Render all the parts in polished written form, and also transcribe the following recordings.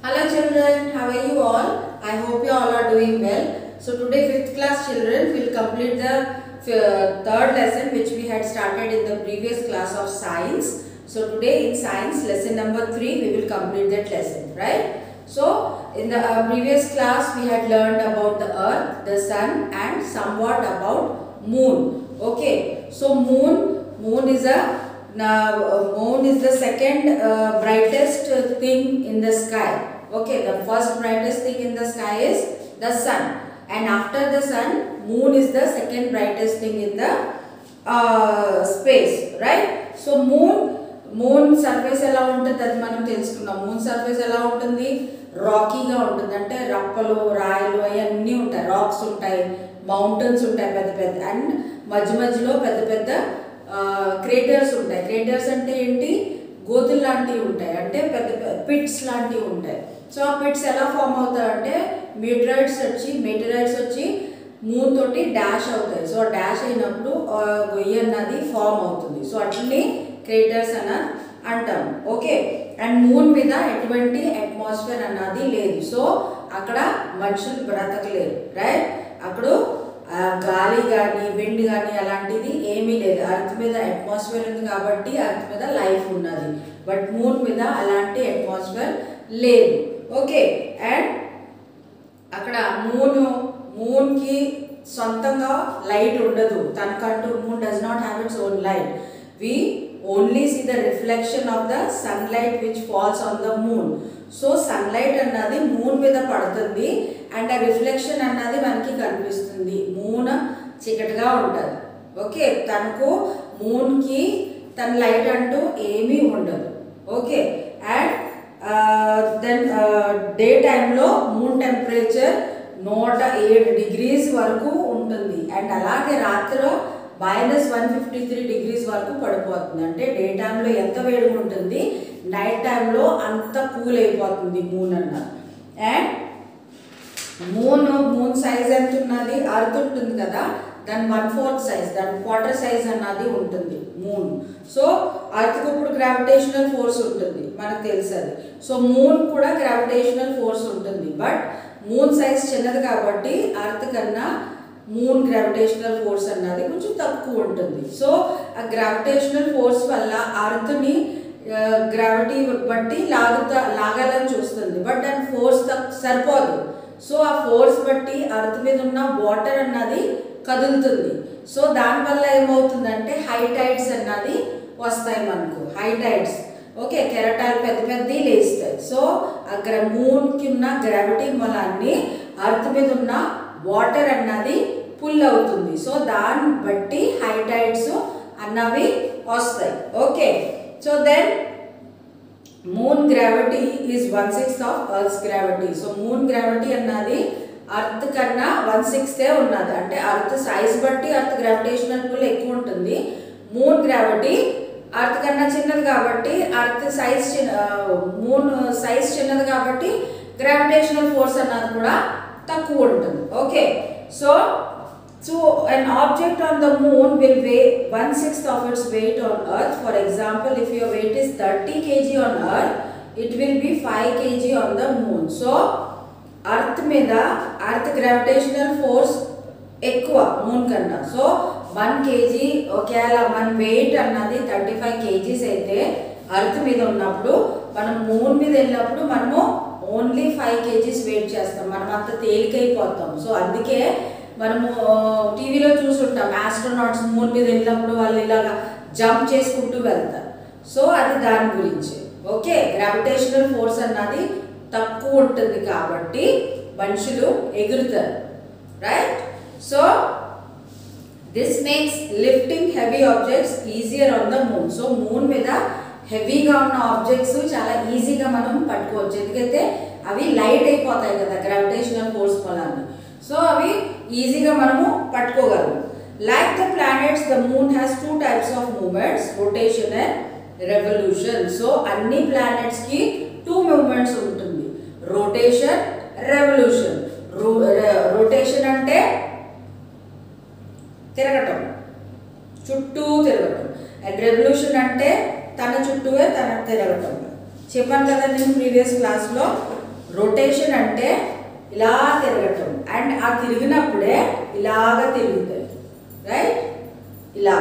Hello children, how are you all? I hope you all are doing well. So today 5th class children will complete the third lesson which we had started in the previous class of science. So today in science lesson number 3 we will complete that lesson, right? So in the previous class we had learned about the earth, the sun and somewhat about moon. Okay, so moon is the second brightest thing in the sky. Okay, the first brightest thing in the sky is the sun, and after the sun, moon is the second brightest thing in the space, right? So moon surface ఎలా ఉంటుంది అది మనం తెలుసుకున్నాం. Moon surface ఎలా ఉంటుంది, రాకీగా ఉంటుంది, అంటే రప్పలు రాయలు అవన్నీ ఉంటాయి, రాక్స్ ఉంటాయి, మౌంటైన్స్ ఉంటాయి పెద్ద పెద్ద, అండ్ మధ్యలో పెద్ద పెద్ద క్రేటర్స్ ఉంటాయి. క్రేటర్స్ అంటే ఏంటి, గోతులు లాంటివి ఉంటాయి, అంటే పెద్ద పిట్స్ లాంటివి ఉంటాయి. సో ఆ పిట్స్ ఎలా ఫామ్ అవుతాయి అంటే మెటీరైట్స్ వచ్చి మూన్ తోటి డాష్ అవుతాయి. సో డాష్ అయినప్పుడు గొయ్యి అన్నది ఫామ్ అవుతుంది. సో అట్లనే క్రేటర్స్ అని అంటాం. ఓకే, అండ్ మూన్ మీద ఎటువంటి అట్మాస్ఫియర్ అన్నది లేదు. సో అక్కడ మనుషులు బ్రతకలేరు, రైట్? అక్కడ గాలి కానీ విండ్ కానీ అలాంటిది ఏమీ లేదు. అర్త్ మీద అట్మాస్ఫియర్ ఉంది కాబట్టి అర్త్ మీద లైఫ్ ఉన్నది, బట్ మూన్ మీద అలాంటి అట్మాస్ఫియర్ లేదు. ఓకే, అండ్ అక్కడ మూన్కి సొంతంగా లైట్ ఉండదు, తనకంటూ moon does not have its own light. We only see the reflection of the sunlight which falls on the moon. So sunlight అన్నది మూన్ మీద పడుతుంది అండ్ ఆ రిఫ్లెక్షన్ అన్నది మనకి కనిపిస్తుంది. మూన్ చీకటిగా ఉంటుంది. ఓకే, తనకు మూన్కి తన లైట్ అంటూ ఏమీ ఉండదు. ఓకే, అండ్ దెన్ డే టైంలో మూన్ టెంపరేచర్ 107 degrees వరకు ఉంటుంది, అండ్ అలాగే రాత్రిలో -153 degrees వరకు పడిపోతుంది. అంటే డే టైంలో ఎంత వేడిగా ఉంటుంది, నైట్ టైంలో అంత కూల్ అయిపోతుంది మూన్ అన్నది. అండ్ మూన్ సైజ్ ఎంత ఉన్నది, అర్త్ ఉంటుంది కదా, దాని 1/4 సైజ్, దాని క్వార్టర్ సైజ్ అన్నది ఉంటుంది మూన్. సో అర్త్కి ఇప్పుడు గ్రావిటేషనల్ ఫోర్స్ ఉంటుంది, మనకు తెలుసది. సో మూన్ కూడా గ్రావిటేషనల్ ఫోర్స్ ఉంటుంది, బట్ మూన్ సైజ్ చిన్నది కాబట్టి అర్త్ కన్నా మూన్ గ్రావిటేషనల్ ఫోర్స్ అన్నది కొంచెం తక్కువ ఉంటుంది. సో ఆ గ్రావిటేషనల్ ఫోర్స్ వల్ల అర్త్ని గ్రావిటీ బట్టి లాగాలని చూస్తుంది, బట్ దాని ఫోర్స్ సరిపోదు. సో ఆ ఫోర్స్ బట్టి అర్త్ మీద ఉన్న వాటర్ అన్నది కదులుతుంది. సో దానివల్ల ఏమవుతుందంటే హై టైడ్స్ అన్నది వస్తాయి మనకు, హై టైడ్స్. ఓకే, కెరటాలు పెద్దవి లేస్తాయి. సో అక్కడ మూన్కి ఉన్న గ్రావిటీ మూలాన్ని అర్త్ మీద ఉన్న వాటర్ అన్నది పుల్ అవుతుంది. సో దాన్ని బట్టి హై టైడ్స్ అన్నవి వస్తాయి. Okay, so then moon gravity is 1/6 of earth's gravity. So moon gravity అన్నది అర్త్ కన్నా 1/6 ఉన్నది, అంటే అర్త్ సైజ్ బట్టి అర్త్ గ్రావిటేషనల్ పుల్ ఎక్కువ ఉంటుంది. మూన్ గ్రావిటీ అర్త్ కన్నా చిన్నది కాబట్టి మూన్ సైజ్ చిన్నది కాబట్టి గ్రావిటేషనల్ ఫోర్స్ అన్నది కూడా తక్కువ ఉంటుంది. Okay, so an object on the moon will weigh 1/6 of its weight on earth. For example, if your weight is 30 kg on earth, it will be 5 kg on the moon. So earth మీద earth gravitational force ఎక్కువ moon కన్నా. So 1 kg ఒకవేళ మన wait అన్నది 35 kgs అయితే earth మీద ఉన్నప్పుడు మనం మూన్ మీద వెళ్ళినప్పుడు మనము ఓన్లీ 5 kgs వెయిట్ చేస్తాం, మనం అంత తేలికైపోతాం. సో అందుకే మనము టీవీలో చూసుంటాం, ఆస్ట్రోనాట్స్ మూన్ మీద వెళ్ళినప్పుడు వాళ్ళు ఇలాగా జంప్ చేసుకుంటూ వెళ్తారు. సో అది దాని గురించి. ఓకే, గ్రావిటేషనల్ ఫోర్స్ అన్నది తక్కువ ఉంటుంది కాబట్టి మనుషులు ఎగురుతారు, right? So this makes lifting heavy objects easier on the moon. So moon మీద హెవీగా ఉన్న ఆబ్జెక్ట్స్ చాలా ఈజీగా మనం పట్టుకోవచ్చు, ఎందుకంటే అవి లైట్ అయిపోతాయి కదా గ్రావిటేషనల్ ఫోర్స్ వల్ల. సో అవి ఈజీగా మనము పట్టుకోగలము. Like the planets, the moon has 2 types of movements, rotation and revolution. So అన్ని ప్లానెట్స్కి 2 movements ఉంటుంది, రొటేషన్, రెవల్యూషన్. రొటేషన్ అంటే తిరగటం, చుట్టూ తిరగటం, అండ్ రెవల్యూషన్ అంటే తన చుట్టూవే తన తిరగటం. చెప్పాను కదా నేను ప్రీవియస్ క్లాస్లో. రొటేషన్ అంటే ఇలా తిరగటం, అండ్ ఆ తిరిగినప్పుడే ఇలాగా తిరుగుతాయి, రైట్? ఇలా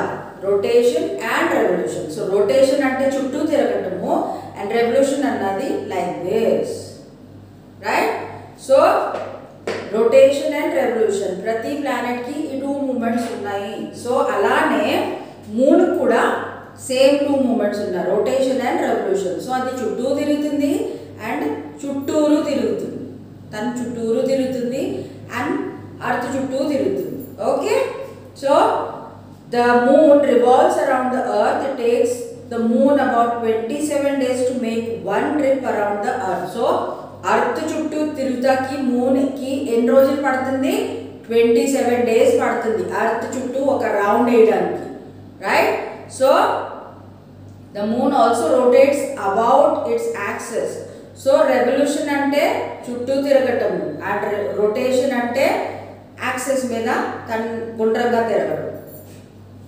rotation and revolution. So rotation అంటే చుట్టూ తిరగటము, అండ్ రెవల్యూషన్ అన్నది like this, right? So rotation and revolution, ప్రతి ప్లానెట్ కి ఈ 2 మూమెంట్స్ ఉన్నాయి. సో అలానే మూన్ కూడా సేమ్ 2 మూమెంట్స్ ఉన్నాయి, రొటేషన్ అండ్ రెవల్యూషన్. సో అది చుట్టూ తిరుగుతుంది అండ్ చుట్టూరు తిరుగుతుంది, తను చుట్టూరు తిరుగుతుంది అండ్ అర్త్ చుట్టూ తిరుగుతుంది. Okay, so the moon revolves around the earth. It takes the moon about 27 days to make one trip around the earth. So earth చుట్టూ తిరుగుతాకి మూన్ కి ఎన్ని రోజులు పడుతుంది? 27 days పడుతుంది ఎర్త్ చుట్టూ ఒక రౌండ్ వేయడానికి, right? So the moon also rotates about its axis. So revolution అంటే చుట్టూ తిరగటం, అండ్ రొటేషన్ అంటే యాక్సిస్ మీద తను గుండ్రంగా తిరగడం.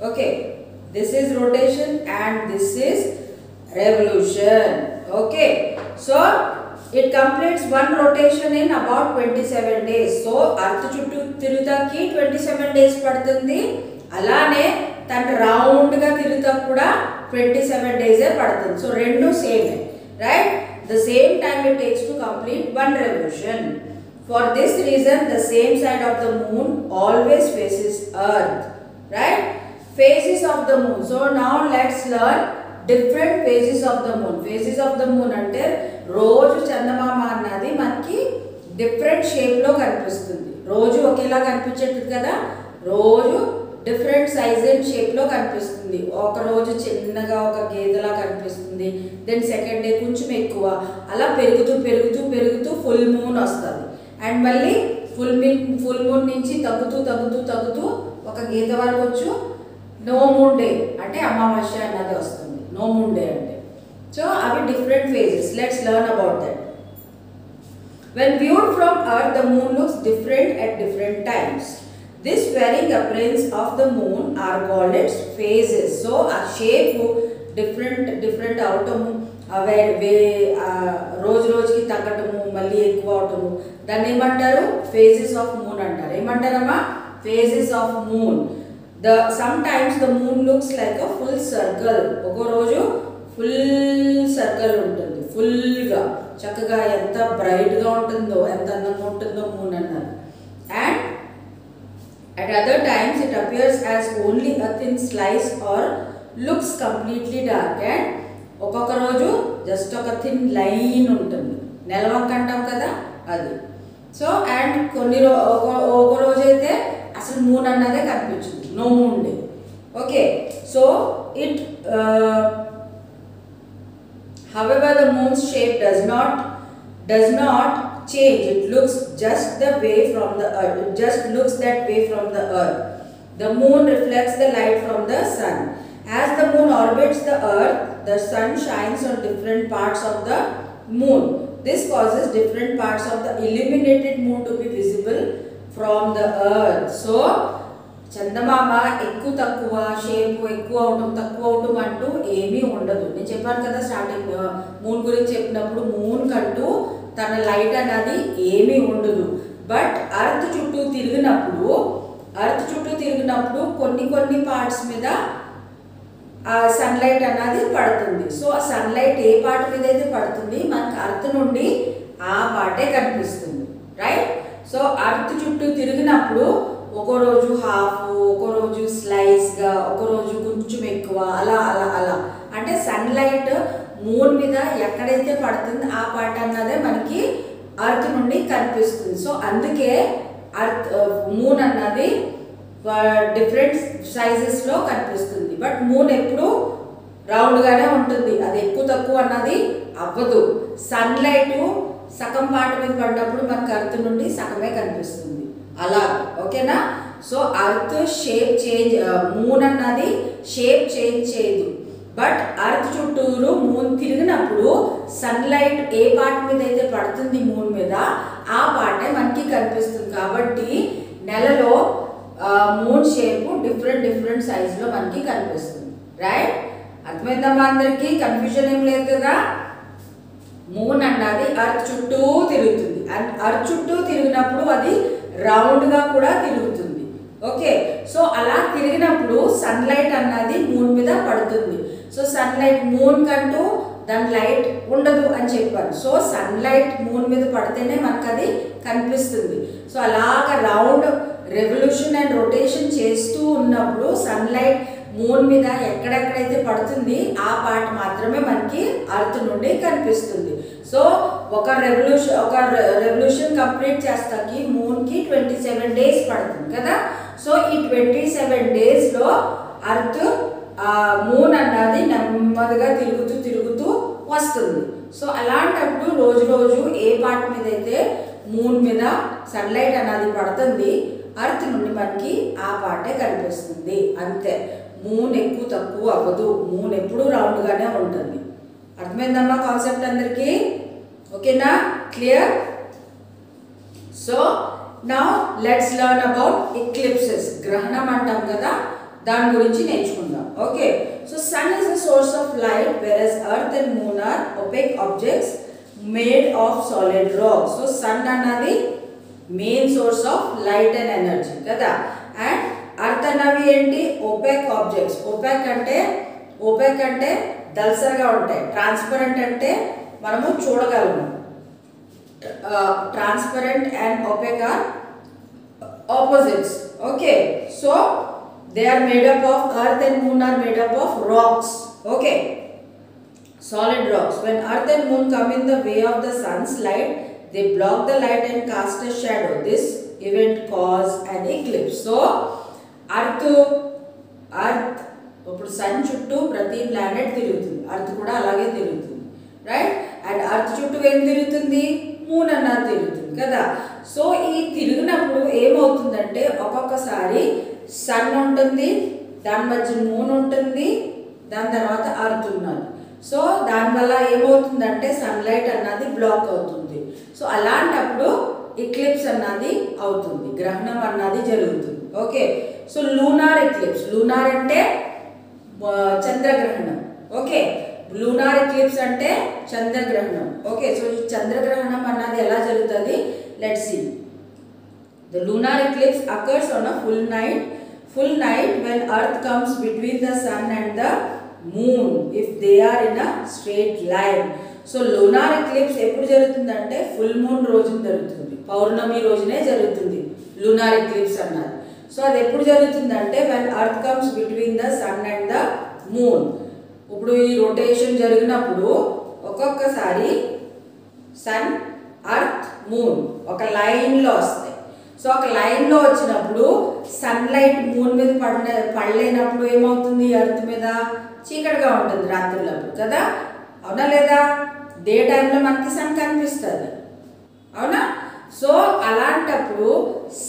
Okay, this is rotation and this is revolution. Okay, so it completes one rotation in about 27 days. So earth చుట్టూ తిరుగుతాకి 27 days పడుతుంది, అలానే తను రౌండ్ గా తిరుగుతా కూడా 27 days పడుతుంది. సో రెండు same, right? The same time it takes to complete one revolution. For this reason the same side of the moon always faces earth, right? Phases of the moon. So now let's learn different phases of the moon. Phases of the moon అంటే రోజు చందమామ అన్నది మనకి different shape లో కనిపిస్తుంది. రోజు ఒకేలా కనిపించట్లేదు కదా, రోజు డిఫరెంట్ సైజ్ అండ్ షేప్ లో కనిపిస్తుంది. ఒక రోజు చిన్నగా ఒక గేదెలా కనిపిస్తుంది, దెన్ సెకండ్ డే కొంచెం ఎక్కువ, అలా పెరుగుతూ పెరుగుతూ పెరుగుతూ ఫుల్ మూన్ వస్తుంది, అండ్ మళ్ళీ ఫుల్ మూన్ నుంచి తగ్గుతూ తగ్గుతూ తగ్గుతూ ఒక గీత వరకు వచ్చు నో మూన్ డే అంటే అమావాస్య అన్నది వస్తుంది, నో మూన్ డే అంటే. సో అవి different phases. Let's learn about that. When viewed from Earth, the moon looks different at different times. This varying appearance of the moon are called its phases. So a shape different అవటము, రోజు రోజుకి తగ్గటము, మళ్ళీ ఎక్కువ అవటము, దాన్ని ఏమంటారు? Phases of moon అంటారు. ఏమంటారమ్మా? Phases of moon. Sometimes the moon looks like a full circle. ఒక రోజు ఫుల్ సర్కిల్ ఉంటుంది, ఫుల్గా చక్కగా ఎంత బ్రైట్గా ఉంటుందో, ఎంత అందంగా ఉంటుందో మూన్ అన్నారు. And at other times it appears as only a thin slice or looks completely dark. And ఒక్కొక్క రోజు జస్ట్ ఒక థిన్ లైన్ ఉంటుంది, నెలవంక అంటాం కదా అది. సో అండ్ ఒక రోజు అయితే అసలు మూన్ అన్నదే కనిపించింది, no moon day. Okay, so it however the moon's shape does not change. It looks just the way from the earth. It just looks that way from the earth. The moon reflects the light from the sun. As the moon orbits the earth, the sun shines on different parts of the moon. This causes different parts of the illuminated moon to be visible from the earth. So చందమామ ఎక్కువ తక్కువ, shape ఎక్కువ అవటం తక్కువ అవటం అంటూ ఏమీ ఉండదు. నేను చెప్పాను కదా స్టార్టింగ్ మూన్ గురించి చెప్పినప్పుడు, మూన్ కంటూ తన లైట్ అనేది ఏమీ ఉండదు. బట్ అర్త్ చుట్టూ తిరిగినప్పుడు కొన్ని పార్ట్స్ మీద సన్లైట్ అన్నది పడుతుంది. సో ఆ సన్లైట్ ఏ పార్ట్ మీద అయితే పడుతుంది మనకి అర్త్ నుండి ఆ పార్టే కనిపిస్తుంది, రైట్? సో అర్త్ చుట్టూ తిరిగినప్పుడు ఒక రోజు హాఫ్, ఒక రోజు స్లైస్గా, ఒక రోజు కొంచెం ఎక్కువ, అలా అలా అలా అంటే సన్లైట్ మూన్ మీద ఎక్కడైతే పడుతుంది ఆ పార్ట్ అన్నదే మనకి అర్త్ నుండి కనిపిస్తుంది. సో అందుకే మూన్ అన్నది డిఫరెంట్ సైజెస్లో కనిపిస్తుంది. బట్ మూన్ ఎప్పుడు రౌండ్గానే ఉంటుంది, అది ఎక్కువ తక్కువ అన్నది అవ్వదు. సన్లైట్ సగం పార్ట్ మీద పడ్డప్పుడు మనకి అర్త్ నుండి సగమే కనిపిస్తుంది, అలా. ఓకేనా? So earth shape change, moon అన్నది షేప్ చేంజ్ చేయదు. బట్ అర్త్ చుట్టూరు మూన్ తిరిగినప్పుడు సన్లైట్ ఏ పార్ట్ మీద అయితే పడుతుంది మూన్ మీద ఆ పార్టే మనకి కనిపిస్తుంది. కాబట్టి నెలలో మూన్ షేప్ డిఫరెంట్ సైజులో మనకి కనిపిస్తుంది, రైట్? అర్థమైందమ్మా అందరికీ? కన్ఫ్యూజన్ ఏం లేదు కదా? మూన్ అన్నది అర్త్ చుట్టూ తిరుగుతుంది. అండ్ అర్త్ చుట్టూ తిరిగినప్పుడు అది రౌండ్గా కూడా తిరుగుతుంది. ఓకే, సో అలా తిరిగినప్పుడు సన్లైట్ అన్నది మూన్ మీద పడుతుంది. సో సన్లైట్ మూన్ కంటూ దాని లైట్ ఉండదు అని చెప్పాను. సో సన్లైట్ మూన్ మీద పడితేనే మనకు అది కనిపిస్తుంది. సో అలాగ రౌండ్ రెవల్యూషన్ అండ్ రొటేషన్ చేస్తూ ఉన్నప్పుడు సన్లైట్ మూన్ మీద ఎక్కడెక్కడైతే పడుతుంది ఆ పార్ట్ మాత్రమే మనకి అర్త్ నుండి కనిపిస్తుంది. సో ఒక రెవల్యూషన్ కంప్లీట్ చేస్తాకి మూన్కి 27 days పడుతుంది కదా. సో ఈ 27 daysలో అర్త్ మూన్ అన్నది నెమ్మదిగా తిరుగుతూ వస్తుంది. సో అలాంటప్పుడు రోజు ఏ పార్ట్ మీద అయితే మూన్ మీద సన్లైట్ అన్నది పడుతుంది అర్త్ నుండి మనకి ఆ పార్టే కనిపిస్తుంది. అంతే, మూన్ ఎక్కువ తక్కువ అవ్వదు. మూన్ ఎప్పుడూ రౌండ్గానే ఉంటుంది. అర్థమైందమ్మా కాన్సెప్ట్ అందరికీ? ఓకేనా, clear? So now let's learn about eclipses. గ్రహణం అంటాం కదా, దాని గురించి నేర్చుకుందాం. Okay, so sun is the source of light versus earth and moon are opaque objects made of solid rock. So sun అన్నది main source of light and energy కదా. And earth అన్నవి ఏంటి? OPEC objects. ఒపెక్ అంటే దల్సర్గా ఉంటాయి. Transparent అంటే మనము చూడగలము. Transparent and opaque are opposites. Okay, so they are made up of earth and moon are made up of rocks. Okay, solid rocks. When earth and moon come in the way of the sun's light, they block the light and cast a shadow. This event cause an eclipse. So earth ఇప్పుడు sun చుట్టూ ప్రతి planet తిరుగుతుంది, earth కూడా అలాగే తిరుగుతుంది, right? And earth చుట్టూ ఏం తిరుగుతుంది? మూన్ అన్నది తిరుగుతుంది కదా. సో ఈ తిరిగినప్పుడు ఏమవుతుందంటే ఒక్కొక్కసారి సన్ ఉంటుంది, దాని మధ్య మూన్ ఉంటుంది, దాని తర్వాత అర్త్ ఉన్నది. సో దానివల్ల ఏమవుతుందంటే సన్లైట్ అన్నది బ్లాక్ అవుతుంది. సో అలాంటప్పుడు ఎక్లిప్స్ అన్నది అవుతుంది, గ్రహణం అన్నది జరుగుతుంది. Okay, so lunar eclipse. Lunar అంటే చంద్రగ్రహణం. ఓకే, లూనార్ ఎక్లిప్స్ అంటే చంద్రగ్రహణం. ఓకే, సో ఈ చంద్రగ్రహణం అన్నది ఎలా జరుగుతుంది? Let's see. The lunar eclipse occurs on a full night when earth comes between the sun and the moon if they are in a straight line. So lunar eclipse ఎప్పుడు జరుగుతుందంటే full moon రోజున జరుగుతుంది, పౌర్ణమి రోజునే జరుగుతుంది lunar eclipse అన్నది. So అది ఎప్పుడు జరుగుతుందంటే when earth comes between the sun and the moon. ఇప్పుడు ఈ రొటేషన్ జరిగినప్పుడు ఒక్కొక్కసారి సన్, అర్త్, మూన్ ఒక లైన్లో వస్తాయి. సో ఒక లైన్లో వచ్చినప్పుడు సన్లైట్ మూన్ మీద పడలేనప్పుడు ఏమవుతుంది? ఎర్త్ మీద చీకటిగా ఉంటుంది రాత్రులప్పుడు కదా, అవునా లేదా? డే టైంలో మనకి సన్ కనిపిస్తుంది, అవునా? సో అలాంటప్పుడు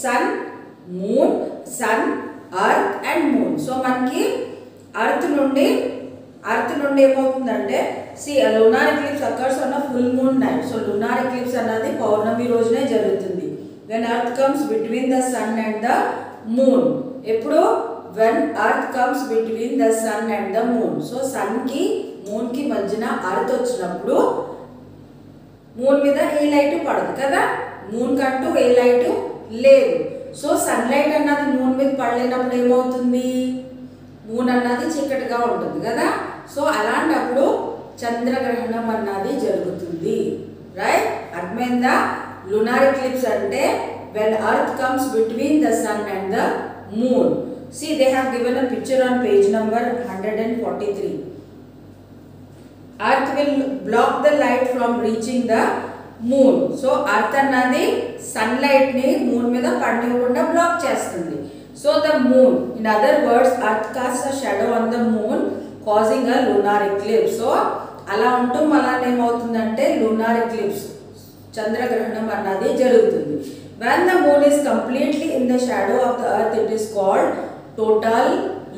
sun, moon, sun, earth and moon. So మనకి అర్త్ నుండి ఏమవుతుందంటే lunar eclipse occurs on a full moon night. So lunar eclipse అన్నది పౌర్ణమి రోజునే జరుగుతుంది. When earth comes between the sun and the moon. ఎప్పుడు? When earth comes between the sun and the moon. So sun కి moon కి మధ్యన earth వచ్చినప్పుడు moon మీద ఏ light పడదు కదా, మూన్ కంటూ ఏ లైట్ లేదు. సో సన్లైట్ అన్నది మూన్ మీద పడలేనప్పుడు ఏమవుతుంది? మూన్ అన్నది చీకటిగా ఉంటుంది కదా. సో అలాంటప్పుడు చంద్రగ్రహణం అన్నది జరుగుతుంది, రైట్? అర్థమైందా? lunar eclipse అంటే when earth comes between the sun and the moon. See, they have given a picture on page number 143. Earth will block the light from reaching the moon. So earth అన్నది sunlight ని moon మీద పడనివ్వకుండా black చేస్తుంది. So the moon, in other words, earth casts a shadow on the moon causing a lunar eclipse. So అలా ఉంటూ మళ్ళా ఏమవుతుందంటే lunar eclipse, చంద్రగ్రహణం అన్నది జరుగుతుంది. When the moon is completely in the shadow of the earth, it is called total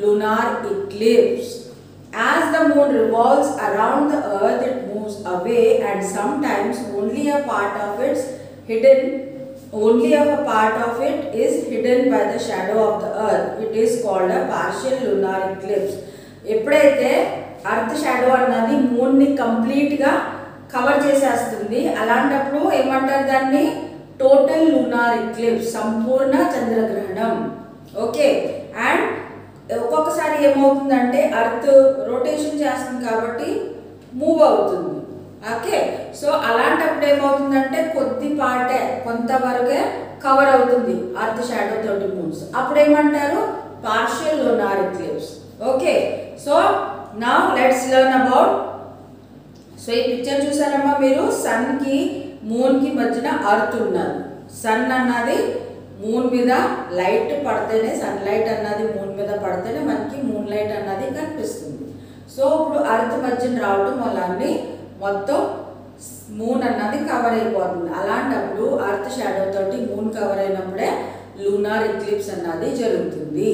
lunar eclipse. As the moon revolves around the earth, it moves away and sometimes only a part of it is hidden by the shadow of the earth. It is called a partial lunar eclipse. ఎప్పుడైతే earth shadow అన్నది moon ని complete గా cover చేసేస్తుంది. అలాంటప్పుడు ఏమంటారు దాన్ని? Total lunar eclipse, సంపూర్ణ చంద్రగ్రహణం. Okay, and ఒక్కొక్కసారి ఏమవుతుందంటే అర్త్ రొటేషన్ చేస్తుంది కాబట్టి మూవ్ అవుతుంది. ఓకే, సో అలాంటప్పుడు ఏమవుతుందంటే కొద్దిపాటే కొంతవరకే కవర్ అవుతుంది అర్త్ షాడో తోటి మూన్స్. అప్పుడు ఏమంటారు? Partial lunar eclipse. Okay, so now let's learn about. So ఈ పిక్చర్ చూసారమ్మా మీరు, సన్ కి మూన్ కి మధ్యన అర్త్ ఉన్నది. సన్ అన్నది మూన్ మీద లైట్ పడితేనే, సన్ లైట్ అన్నది మూన్ మీద పడితేనే మనకి మూన్ లైట్ అన్నది కనిపిస్తుంది. సో ఇప్పుడు అర్త్ మధ్యన రావటం వల్ల మొత్తం మూన్ అన్నది కవర్ అయిపోతుంది. అలాంటప్పుడు అర్త్ షాడో తోటి మూన్ కవర్ అయినప్పుడే లూనార్ ఎక్లిప్స్ అన్నది జరుగుతుంది.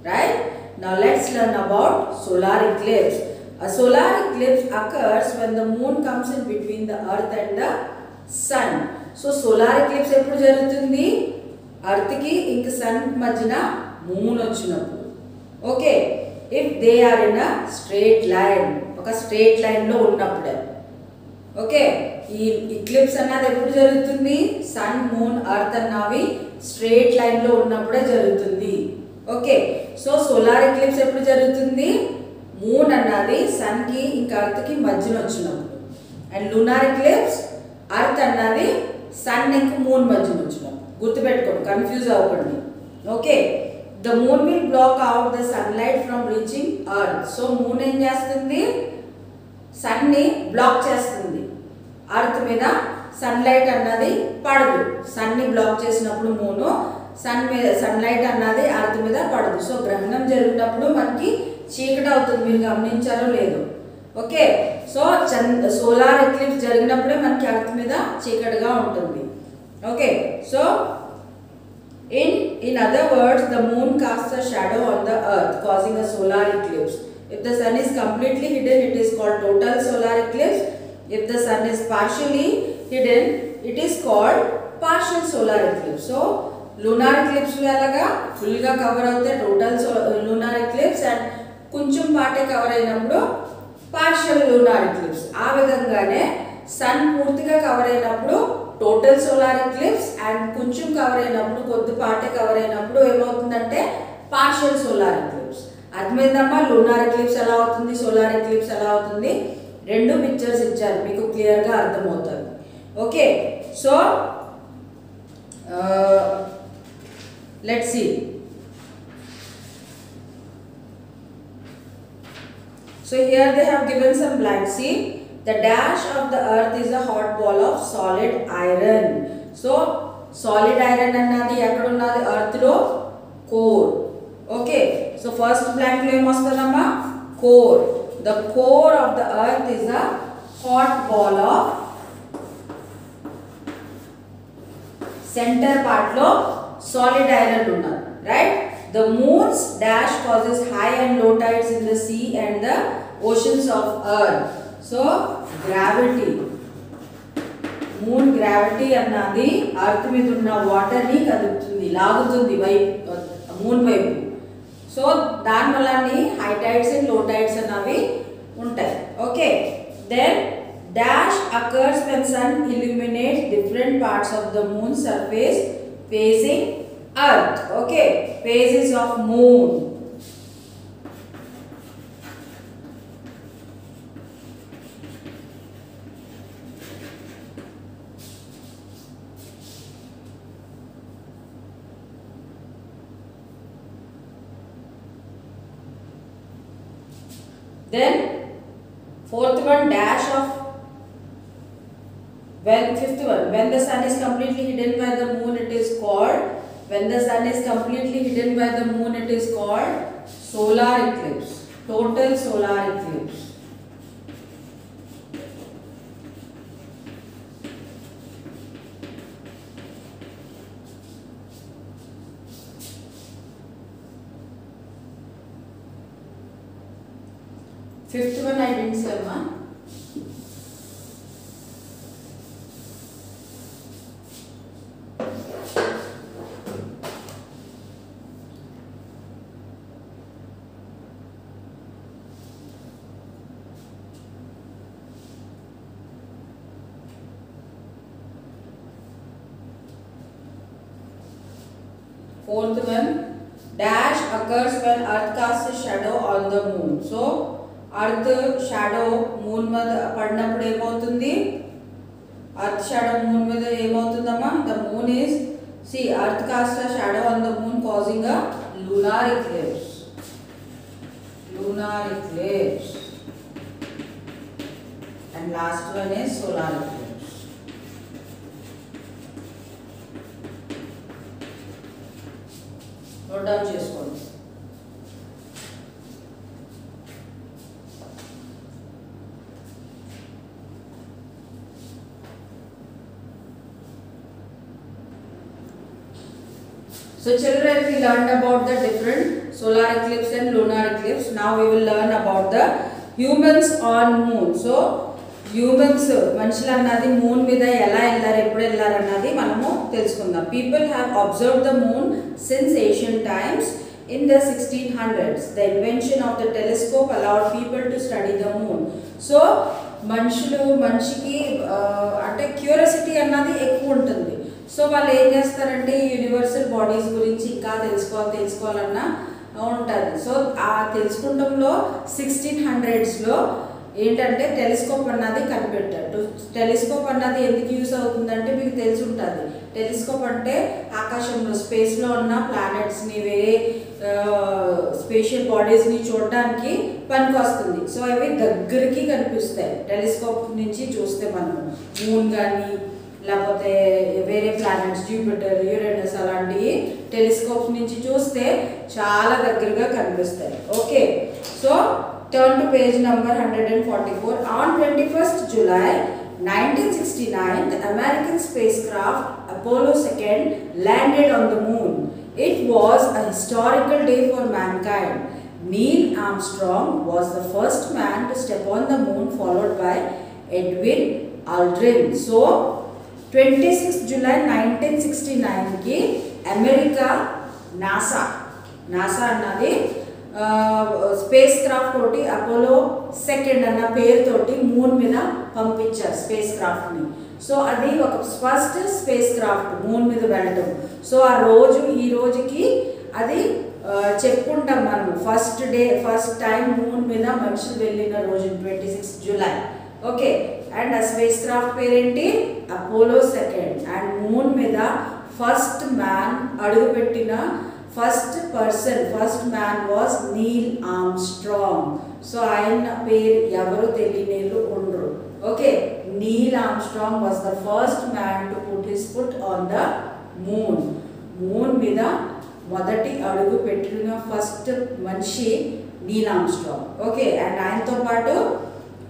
Right, now let's learn about solar eclipse. A solar eclipse occurs when the moon comes in between the earth and the sun. So solar eclipse ఎప్పుడు జరుగుతుంది? Earth కి ఇంక sun మధ్యన moon వచ్చినప్పుడు. Okay, if they are in a straight line, ఒక straight line లో ఉన్నప్పుడే. Okay, ఈ ఎక్లిప్స్ అన్నది ఎప్పుడు జరుగుతుంది? సన్, మూన్, ఎర్త్ అన్నవి స్ట్రేట్ లైన్ లో ఉన్నప్పుడే జరుగుతుంది. ఓకే, సో సోలార్ ఎక్లిప్స్ ఎప్పుడు జరుగుతుంది? మూన్ అన్నది సన్ కి ఇంకా అర్త్ కి మధ్యన వచ్చినప్పుడు. అండ్ లూనార్ ఎక్లిప్స్ అర్త్ అన్నది సన్ ఇంకా మూన్ మధ్యన వచ్చినప్పుడు. గుర్తుపెట్టుకోండి, కన్ఫ్యూజ్ అవ్వకండి. Okay, the moon will block out the sunlight from reaching earth. So moon ఏం చేస్తుంది? సన్ ని బ్లాక్ చేస్తుంది. అర్త్ మీద సన్లైట్ అన్నది పడదు. సన్ ని బ్లాక్ చేసినప్పుడు మూను సన్ మీద సన్లైట్ అన్నది అర్త్ మీద పడదు. సో గ్రహణం జరిగినప్పుడు మనకి చీకటి అవుతుంది. మీరు గమనించారో లేదో? ఓకే, సో సోలార్ ఎక్లిప్స్ జరిగినప్పుడే మనకి అర్త్ మీద చీకటిగా ఉంటుంది. Okay, so in other words, the moon casts a shadow on the earth, causing a solar eclipse. If the sun is completely hidden, it is called total solar eclipse. If the sun is partially hidden, it is called partial solar eclipse. So lunar eclipse అలాగా full గా cover అవుతే total lunar eclipse, and కొంచెం పాటే cover అయినప్పుడు partial lunar eclipse. ఆ విధంగానే sun పూర్తిగా cover అయినప్పుడు టోటల్ సోలార్ ఎక్లిప్స్, అండ్ కొంచెం కవర్ అయినప్పుడు కొద్దిపాటే కవర్ అయినప్పుడు ఏమవుతుందంటే పార్షియల్ సోలార్ ఎక్లిప్స్. అర్థమైందమ్మా? లూనార్ ఎక్లిప్స్ ఎలా అవుతుంది, సోలార్ ఎక్లిప్స్ ఎలా అవుతుంది? రెండు పిక్చర్స్ ఇచ్చారు, మీకు క్లియర్గా అర్థమవుతుంది. Okay, so let's see. So here they have given some blanks. See, the dash of the earth is a hot ball of solid iron. So solid iron annadi ekkada unnadi? Earth lo core. Okay, so first blank lo em vastadamma? Core. The core of the earth is a hot ball of, center part lo solid iron unnadi, right? The moon's dash causes high and low tides in the sea and the oceans of earth. So gravity, moon gravity అన్నది earth మీద ఉన్న water ని కదుపుతుంది, లాగుతుంది moon వైపు. So దాని వల్ల high tides and low tides అన్నవి ఉంటాయి. Okay, then dash occurs when sun illuminates different parts of the moon surface facing earth. Okay, phases of moon. Then fourth one, dash of, fifth one, when the sun is completely hidden by the moon, it is called, when the sun is completely hidden by the moon, it is called solar eclipse, total solar eclipse. Fifth one I didn't say, ma. Fourth one, dash occurs when earth casts a shadow on the moon. So earth shadow moon మీద పడినప్పుడు ఏమవుతుంది? earth shadow moon మీద ఏమవుతుందమ్మా? The moon is, see, earth casts a shadow on the moon causing a lunar eclipse. Lunar eclipse. And last one is solar eclipse. Note down చేసుకోండి. So children, we learned about the different solar eclipse and lunar eclipse. Now we will learn about the humans on moon. So humans మనుషులు అన్నది moon మీద ఎలా వెళ్ళారు, ఎప్పుడు వెళ్ళారు అన్నది మనము తెలుసుకుందాం. People have observed the moon since ancient times. In the 1600s, the invention of the telescope allowed people to study the moon. So మనిషికి అంటే క్యూరియాసిటీ అన్నది ఎక్కువ ఉంటుంది. సో వాళ్ళు ఏం చేస్తారంటే యూనివర్సల్ బాడీస్ గురించి ఇంకా తెలుసుకోవాలన్నా ఉంటుంది. సో ఆ తెలుసుకుంటంలో 1600స్లో ఏంటంటే టెలిస్కోప్ అన్నది కనిపెట్టారు. టెలిస్కోప్ అన్నది ఎందుకు యూస్ అవుతుందంటే మీకు తెలిసి ఉంటుంది. టెలిస్కోప్ అంటే ఆకాశంలో స్పేస్లో ఉన్న ప్లానెట్స్ని, వేరే స్పేషియల్ బాడీస్ని చూడడానికి పనికి వస్తుంది. సో అవి దగ్గరికి కనిపిస్తాయి టెలిస్కోప్ నుంచి చూస్తే. మనము మూన్ కానీ లేకపోతే వేరే ప్లానెట్స్, జూపిటర్, యురేనస్ అలాంటివి టెలిస్కోప్స్ నుంచి చూస్తే చాలా దగ్గరగా కనిపిస్తాయి. Okay, so turn to page number 144. On 21st July 1969, the American spacecraft Apollo 2 landed on the moon. It was a historical day for mankind. Neil Armstrong was the first man to step on the moon, followed by Edwin Aldrin. So 26th July 1969 ki America NASA అన్నది space craft తోటి Apollo 2 అన్న పేరుతోటి moon మీద పంపించారు space క్రాఫ్ట్ని. So అది ఒక first space craft moon మీద వెళ్ళటం. సో ఆ రోజు ఈ రోజుకి అది చెప్పుకుంటాం మనం, ఫస్ట్ టైం మూన్ మీద మనుషులు వెళ్ళిన రోజు 26 జూలై. ఓకే, అండ్ ఆ స్పేస్ క్రాఫ్ట్ పేరేంటి? అపోలో 2. అండ్ మూన్ మీద ఫస్ట్ మ్యాన్ అడుగుపెట్టిన first man was Neel Armstrong. So ఆయన పేరు ఎవరు తెలియనేళ్ళు ఉండరు. Okay, Neel Armstrong was the first man to put his foot on the moon. Moon మీద మొదటి అడుగు పెట్టిన ఫస్ట్ మనిషి నీల్ ఆర్మ్స్ట్రాంగ్. ఓకే, అండ్ ఆయనతో పాటు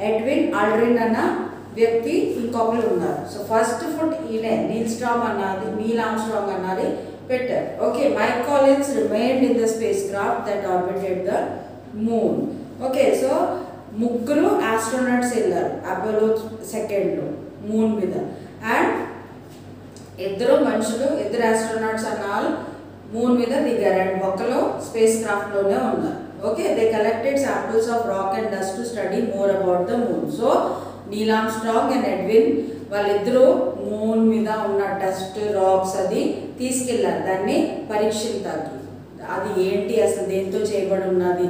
ఎడ్విన్ ఆల్డ్రిన్ అన్న వ్యక్తి ఇంకొకరు ఉన్నారు. సో ఫస్ట్ ఫుట్ ఈయనే నీల్ ఆర్మ్స్ట్రాంగ్ అన్నది పెట్టారు. Okay, Mike Collins remained in the spacecraft that orbited the moon. Okay, so ముగ్గురు ఆస్ట్రోనాట్స్ వెళ్ళారు అపోలో 2 మూన్ మీద. అండ్ ఇద్దరు ఆస్ట్రోనాట్స్ అన్న వాళ్ళు మూన్ మీద దిగారు. అండ్ ఒకరు స్పేస్ క్రాఫ్ట్లోనే ఉన్నారు. Okay, they collected samples of rock and dust to study more about the moon. So Neel Armstrong and Edwin వాళ్ళిద్దరూ మూన్ మీద ఉన్న డస్ట్, రాక్స్ అది తీసుకెళ్ళారు దాన్ని పరీక్షించడానికి. అది ఏంటి, అసలు దేంతో చేయబడి ఉన్నది,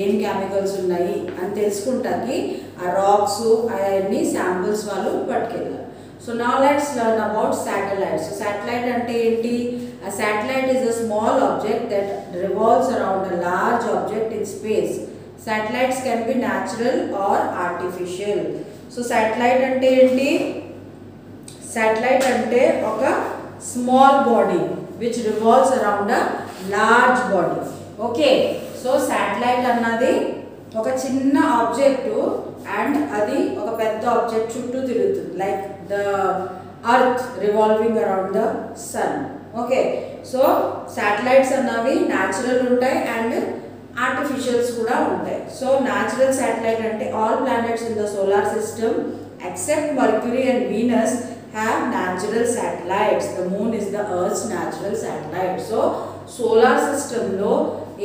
ఏం కెమికల్స్ ఉన్నాయి అని తెలుసుకుంటానికి ఆ రాక్స్ అవన్నీ శాంపుల్స్ వాళ్ళు పట్టుకెళ్ళారు. So now let's learn about satellites. So satellite అంటే ఏంటి? A satellite is a small object that revolves around a large object in space. Satellites can be natural or artificial. So satellite ante enti? Satellite ante oka small body which revolves around a large body. Okay, so satellite annadi oka chinna object and adi oka pedda object chuttu tirugutundi, like the earth revolving around the sun. Okay, so satellites అన్నవి natural ఉంటాయి and artificials కూడా ఉంటాయి. So natural satellite అంటే all planets in the solar system except Mercury and Venus have natural satellites. The moon is the earth's natural satellite. So solar సిస్టంలో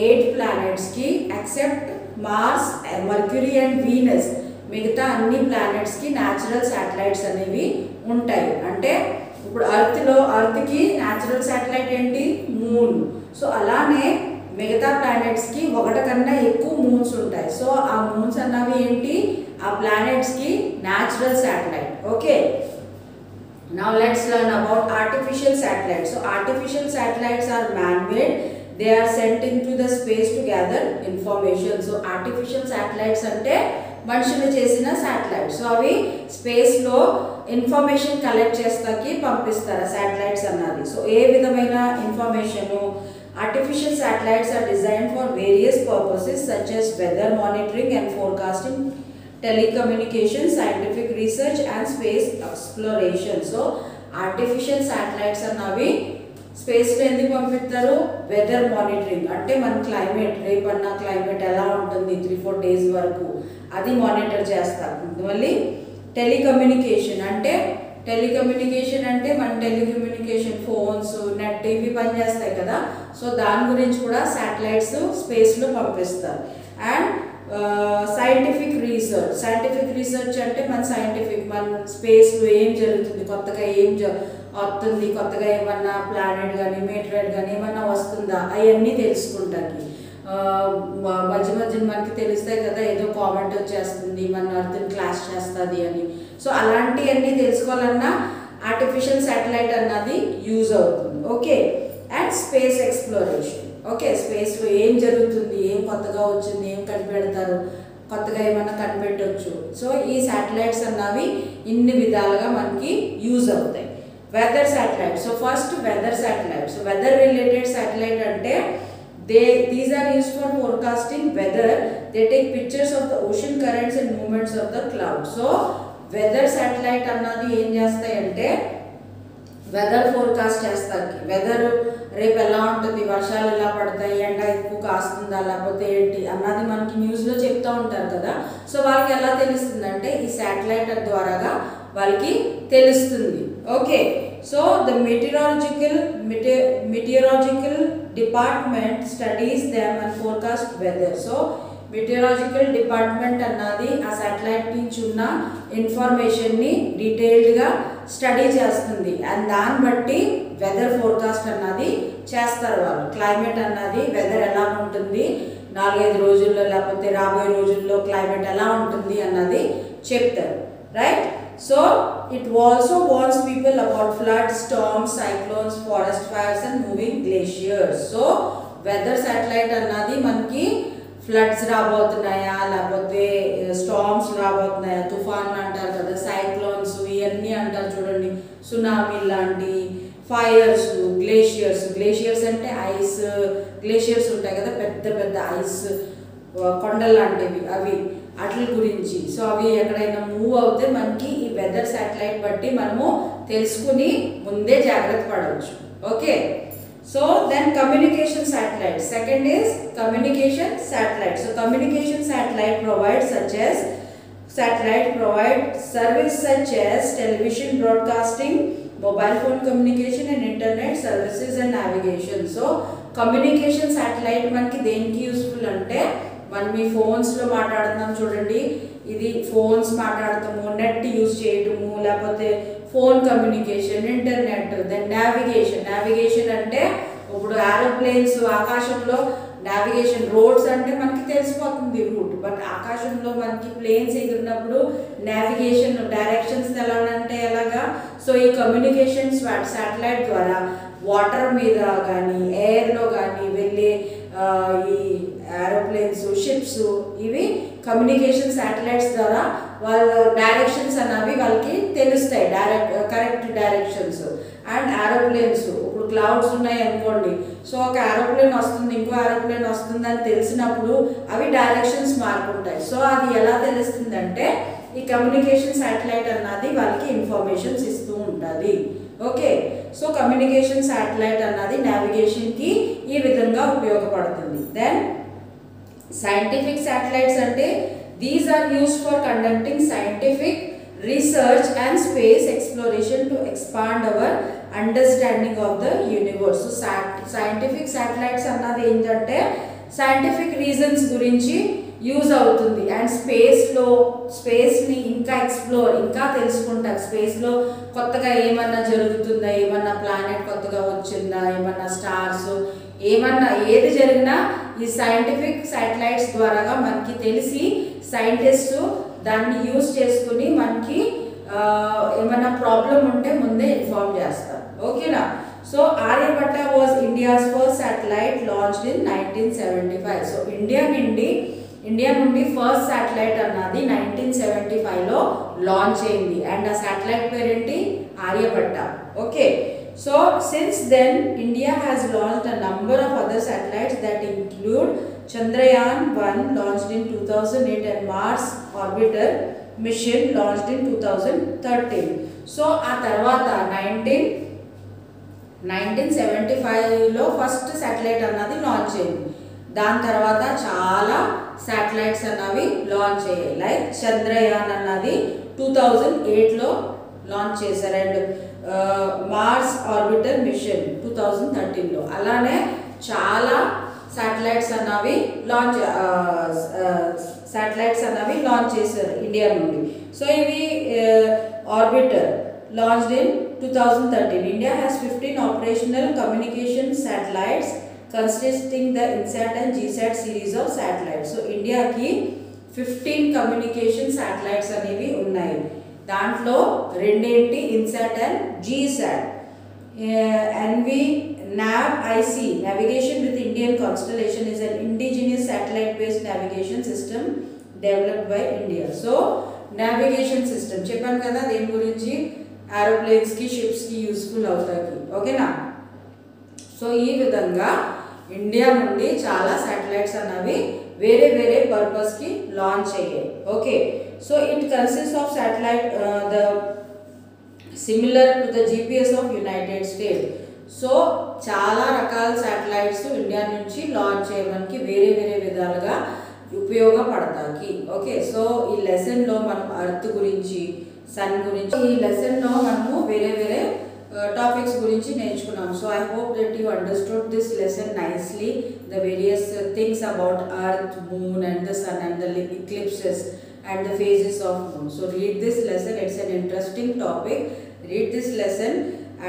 8 ప్లానెట్స్కి except Mars, Mercury and Venus మిగతా అన్ని ప్లానెట్స్కి natural satellites అనేవి ఉంటాయి. అంటే ఇప్పుడు అర్త్కి న్యాచురల్ శాటిలైట్ ఏంటి, మూన్. సో అలానే మిగతా ప్లానెట్స్కి ఒకటి కన్నా ఎక్కువ మూన్స్ ఉంటాయి. సో ఆ మూన్స్ అన్నవి ఏంటి, ఆ ప్లానెట్స్కి natural satellite. Okay, now let's learn about artificial satellites. So artificial satellites are man-made. They are sent into the space to gather information. So artificial satellites ante మనుషులు చేసిన శాటిలైట్స్. సో అవి స్పేస్లో information collect చేస్తాకి పంపిస్తారు satellites అన్నది. So ఏ విధమైన information, artificial satellites are designed for various purposes such as weather monitoring and forecasting, telecommunication, scientific research and space exploration. So artificial satellites అన్నవి స్పేస్లో ఎందుకు పంపిస్తారు, వెదర్ మానిటరింగ్ అంటే మన క్లైమేట్, రేపన్న క్లైమేట్ ఎలా ఉంటుంది 3-4 days వరకు అది మానిటర్ చేస్తారు. మళ్ళీ టెలికమ్యూనికేషన్ అంటే మన టెలికమ్యూనికేషన్ ఫోన్స్, నెట్ ఇవి పనిచేస్తాయి కదా. సో దాని గురించి కూడా శాటిలైట్స్ స్పేస్లో పంపిస్తారు. అండ్ సైంటిఫిక్ రీసెర్చ్ అంటే మన స్పేస్లో ఏం జరుగుతుంది, కొత్తగా వస్తుంది, కొత్తగా ఏమన్నా ప్లానెట్ కానీ మీటరాయిడ్ కానీ ఏమన్నా వస్తుందా అవన్నీ తెలుసుకుంటానికి. మధ్య మనకి తెలుస్తాయి కదా, ఏదో కామెంట్ వచ్చేస్తుంది మన అర్థం క్లాష్ చేస్తుంది అని. సో అలాంటివన్నీ తెలుసుకోవాలన్నా ఆర్టిఫిషియల్ శాటిలైట్ అన్నది యూజ్ అవుతుంది. Okay, and space exploration. Okay, స్పేస్లో ఏం జరుగుతుంది, ఏం కొత్తగా వచ్చింది, ఏం కనిపెడతారు, కొత్తగా ఏమన్నా కనిపెట్టవచ్చు. సో ఈ శాటిలైట్స్ అన్నవి ఇన్ని విధాలుగా మనకి యూజ్ అవుతాయి. Weather satellite. So first weather satellite. So weather related satellite అంటే these are used for forecasting weather. They take pictures of the ocean currents and movements of the clouds. So weather satellite అన్నది ఏం చేస్తాయంటే weather forecast చేస్తారు. Weather రేపు ఎలా ఉంటుంది, వర్షాలు ఎలా పడతాయి, ఎండ ఎక్కువ కాస్తుందా లేకపోతే ఏంటి అన్నది మనకి న్యూస్లో చెప్తూ ఉంటారు కదా. సో వాళ్ళకి ఎలా తెలుస్తుందంటే ఈ శాటిలైట్ ద్వారాగా వాళ్ళకి తెలుస్తుంది. Okay, so the meteorological department studies them and forecast weather. So meteorological department అన్నది ఆ శాటిలైట్ నుంచి ఉన్న ఇన్ఫర్మేషన్ని డీటెయిల్డ్గా స్టడీ చేస్తుంది. అండ్ దాన్ని బట్టి వెదర్ ఫోర్కాస్ట్ అన్నది చేస్తారు వాళ్ళు. క్లైమేట్ అన్నది వెదర్ ఎలా ఉంటుంది 4-5 రోజుల్లో లేకపోతే రాబోయే రోజుల్లో క్లైమేట్ ఎలా ఉంటుంది అన్నది చెప్తారు. Right. So it also warns people about floods, storms, cyclones, forest fires and moving glaciers. So weather satellite అన్నది మనకి ఫ్లడ్స్ రాబోతున్నాయా లేకపోతే స్టార్మ్స్ రాబోతున్నాయా, తుఫాన్లు అంటారు కదా, సైక్లోన్స్ ఇవన్నీ అంటారు చూడండి, సునామీ లాంటి, ఫైర్స్, గ్లేషియర్స్ అంటే ఐస్ గ్లేషియర్స్ ఉంటాయి కదా, పెద్ద పెద్ద ఐస్ కొండలు లాంటివి, అవి వాటి గురించి. సో అవి ఎక్కడైనా మూవ్ అవుతే మనకి ఈ వెదర్ శాటిలైట్ బట్టి మనము తెలుసుకుని ముందే జాగ్రత్త పడవచ్చు. Okay, so then communication satellite. Second is communication satellite. So communication satellite provide service such as television broadcasting, mobile phone communication and internet services and navigation. So communication satellite మనకి దేనికి useful అంటే మనం మీ ఫోన్స్లో మాట్లాడుతున్నాం చూడండి, ఇది ఫోన్స్ మాట్లాడతాము, net use చేయటము, లేకపోతే phone communication, internet, then navigation అంటే ఇప్పుడు ఏరోప్లేన్స్ ఆకాశంలో నావిగేషన్, రోడ్స్ అంటే మనకి తెలిసిపోతుంది రూట్, బట్ ఆకాశంలో మనకి ప్లేన్స్ ఎగిరినప్పుడు నావిగేషన్ డైరెక్షన్స్ ఎలా అంటే ఎలాగా. సో ఈ కమ్యూనికేషన్ శాటిలైట్ ద్వారా వాటర్ మీద కానీ ఎయిర్లో కానీ వెళ్ళే ఈ ఏరోప్లేన్స్, షిప్స్, ఇవి కమ్యూనికేషన్ శాటిలైట్స్ ద్వారా వాళ్ళ డైరెక్షన్స్ అన్నవి వాళ్ళకి తెలుస్తాయి, కరెక్ట్ డైరెక్షన్స్. అండ్ ఏరోప్లేన్స్, ఇప్పుడు క్లౌడ్స్ ఉన్నాయి అనుకోండి, సో ఒక ఏరోప్లేన్ వస్తుంది, ఇంకో ఏరోప్లేన్ వస్తుంది అని తెలిసినప్పుడు అవి డైరెక్షన్స్ మారుకుంటాయి. సో అది ఎలా తెలుస్తుందంటే ఈ కమ్యూనికేషన్ శాటిలైట్ అన్నది వాళ్ళకి ఇన్ఫర్మేషన్స్ ఇస్తూ ఉంటుంది. ఓకే, సో కమ్యూనికేషన్ శాటిలైట్ అన్నది నావిగేషన్కి ఈ విధంగా ఉపయోగపడుతుంది. దెన్ సైంటిఫిక్ శాటిలైట్స్ అంటే these are used for conducting scientific research and space exploration to expand our understanding of the universe. Scientific satellites అన్నది ఏంటంటే సైంటిఫిక్ రీజన్స్ గురించి యూజ్ అవుతుంది. అండ్ స్పేస్ని ఇంకా ఎక్స్ప్లోర్, ఇంకా తెలుసుకుంటారు. స్పేస్లో కొత్తగా ఏమన్నా జరుగుతుందా, ఏమన్నా ప్లానెట్ కొత్తగా వచ్చిందా, ఏమన్నా స్టార్స్, ఏమన్నా ఏది జరిగినా ఈ సైంటిఫిక్ శాటిలైట్స్ ద్వారాగా మనకి తెలిసి సైంటిస్టు దాన్ని యూజ్ చేసుకుని మనకి ఏమన్నా ప్రాబ్లం ఉంటే ముందే ఇన్ఫార్మ్ చేస్తారు. ఓకేనా. So Aryabhata was India's first satellite launched in 1975. So India నుండి ఫస్ట్ శాటిలైట్ అన్నది 1975లో లాంచ్ అయింది. అండ్ ఆ శాటిలైట్ పేరేంటి, Aryabhata. Okay. So since then India has launched a number of other satellites that include Chandrayaan-1 launched in 2008 and Mars Orbiter mission launched in 2013. So ఆ తర్వాత 1975లో first satellite అన్నది లాంచ్ అయింది. దాని తర్వాత చాలా శాటిలైట్స్ అన్నవి లాంచ్ అయ్యాయి. లైక్ చంద్రయాన్ అన్నది 2008లో లాంచ్ చేశారు. అండ్ మార్స్ ఆర్బిటర్ మిషన్ 2013లో. అలానే చాలా శాటిలైట్స్ అన్నవి లాంచ్ చేశారు ఇండియా నుండి. సో ఇవి arbiter launched in 2013. India has 15 operational communication satellites consisting the INSAT and GSAT series of satellites. So India ki 15 communication satellites అనేవి ఉన్నాయి. దాంట్లో రెండేంటి, INSAT and GSAT. NAV-IC, Navigation with Indian Constellation, is an indigenous satellite-based navigation system developed by India. So navigation system చెప్పాను కదా దేని గురించి, ఏరోప్లేన్స్కి, షిప్స్కి useful అవుతాయి. ఓకేనా. So ఈ విధంగా ఇండియా నుండి చాలా శాటిలైట్స్ అన్నవి వేరే వేరే పర్పస్కి లాంచ్ అయ్యాయి. Okay. So it consist of satellite the similar to the GPS of United states. So చాలా రకాల శాటిలైట్స్ ఇండియా నుంచి లాంచ్ చేయడానికి వేరే వేరే విధాలుగా ఉపయోగపడతాయి. ఓకే. సో ఈ లెసన్లో మనం అర్త్ గురించి, సన్ గురించి, ఈ లెసన్లో మనము వేరే వేరే టాపిక్స్ గురించి నేర్చుకున్నాం. So I hope that you understood this lesson nicely, the various things about earth, moon and the sun and the eclipses and the phases of moon. So read this lesson, it's an interesting topic. Read this lesson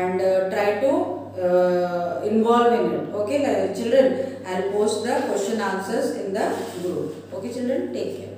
and try to involve in it. Okay children, I'll post the question answers in the group. Okay children, take care.